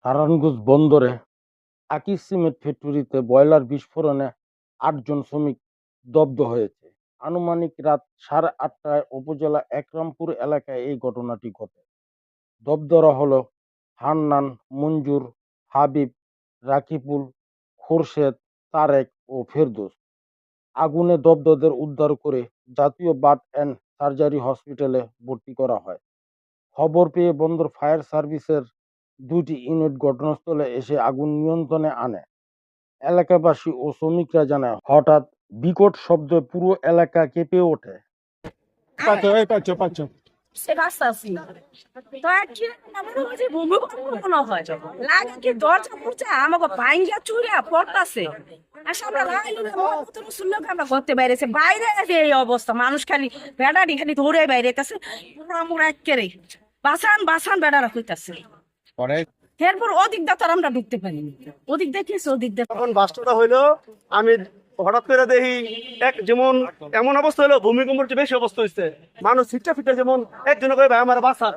নারায়ণগঞ্জ বন্দরে আকিজ সিমেন্ট ফ্যাক্টরিতে বয়লার বিস্ফোরণে ৮ জন শ্রমিক দগ্ধ হয়েছে। আনুমানিক রাত ৮:৩০টায় উপজেলা একরামপুর এলাকায় এই ঘটনাটি ঘটে। দগ্ধরা হলো হান্নান, মঞ্জুর, হাবিব, রাকিবুল, খোরশেদ, তারেক ও ফেরদৌস। আগুনে দগ্ধদের উদ্ধার করে জাতীয় বার্ন অ্যান্ড সার্জারি হসপিটালে ভর্তি করা হয়। খবর পেয়ে বন্দর ফায়ার সার্ভিসের ২টি ইউনিট ঘটনাস্থলে এসে আগুন নিয়ন্ত্রণে আনে। এলাকাবাসী ও শ্রমিকরা জানায়, হঠাৎ বিকট শব্দে পুরো এলাকা কেঁপে ওঠে। সে রাস্তা আছে তো কি আমার যে ভূমিকম্প মনে হয় লাগে কি দরজা পড়ছে আমাকে ভাঙ্গা চুরা পড়তাছে আর আমরা লাগাইলো মতন শুনলো আমরা করতে বাইরেছে বাইরে এই অবস্থা মানুষ খালি বেড়াটি খালি ধরে বাইরে আছে পুরো আমরা একেরে বাসান বাসান বেড়ারা কইতাছে পরে এরপর ওদিক দা তার আমরা ঢুকতে পারিনি ওদিক দেখিস ওদিক দেখ তখন বাস্তবটা হইলো আমি হঠাৎ করে দেখি এক যেমন এমন অবস্থা হলো ভূমিকম্পের চেয়ে বেশি অবস্থা হয়েছে মানুষ ছিটটা ফিটটা যেমন একজনে কই ভাই আমার বাসা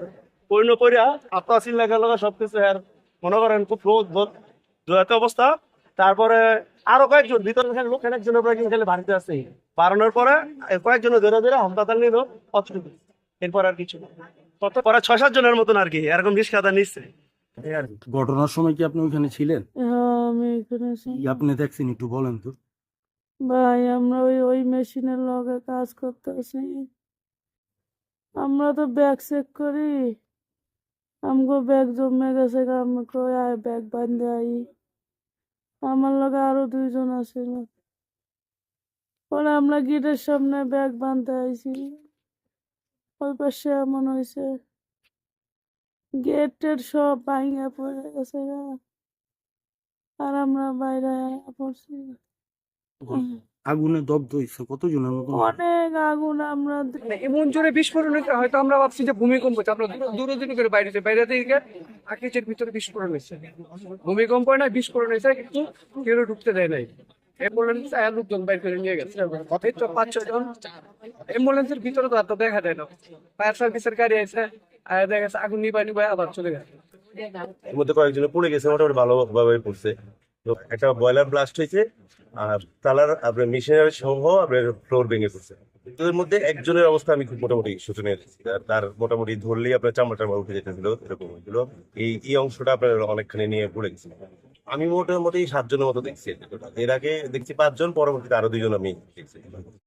পরিণ করিয়া আত্মা চিন লাগা লাগা সবকিছু আর মনে করেন খুব জয়াতে অবস্থা। তারপরে আরো কয়েকজন ভিতরে লোক একজনের পরে খালি বাড়িতে আছে বাড়ানোর পরে কয়েকজনের ধরে ধরে হাসপাতাল নিল অতটুকু এরপর আর কিছু কত পরে ৬-৭ জনের মতন আর কি এরকম বিষ খাতা নিচ্ছে। ঘটনার সময় কি আপনি ওইখানে ছিলেন? আমি এখানে আপনি দেখছেন, একটু বলেন তো। ভাই আমরা ওই মেশিনের লগে কাজ করতেছি, আমরা তো ব্যাগ চেক করি, আমগো ব্যাগ জমে গেছে, আমি কই আয় ব্যাগ বান্ধে আই। আমার লগে আরো 2 জন আছিল, পরে আমরা গেটের সামনে ব্যাগ বাঁধতে আইছি, ওই পাশে এমন হয়েছে গেটের সব ভাঙা পড়ে গেছে আর আমরা বাইরে পড়ছি। আগুনে দগ্ধ হয়েছে কতজনের মতো? অনেক আগুন। আমরা এমন জোরে বিস্ফোরণ হয়েছে হয়তো আমরা ভাবছি যে ভূমিকম্প হচ্ছে, আমরা দূরে করে বাইরে থেকে আকিজের ভিতরে বিস্ফোরণ হয়েছে। ভূমিকম্প না বিস্ফোরণ হয়েছে, কিন্তু কেউ ঢুকতে দেয় নাই। অ্যাম্বুলেন্স লোকজন বাইর করে নিয়ে গেছে, ৫-৬ জন। অ্যাম্বুলেন্সের ভিতরে তো আর তো দেখা যায় না, ফায়ার সার্ভিসের গাড়ি আছে আর দেখা গেছে আগুন নিবাই আবার চলে গেছে। এর মধ্যে কয়েকজন পড়ে গেছে, মোটামুটি ভালোভাবে পড়ছে। তো একটা বয়লার ব্লাস্ট হয়েছে আর তালার আপনার মেশিনারি সহ আপনার ফ্লোর ভেঙে পড়ছে। এর মধ্যে একজনের অবস্থা আমি খুব মোটামুটি শোচনীয় দেখছি, তার মোটামুটি ধরলেই আপনার চামড়া উঠে যেতেছিল, এরকম হয়েছিল। এই অংশটা আপনার অনেকখানি নিয়ে পড়ে গেছে। আমি মোটামুটি 7 জনের মতো দেখছি, এর আগে দেখছি 5 জন, পরবর্তীতে আরো 2 জন আমি দেখছি।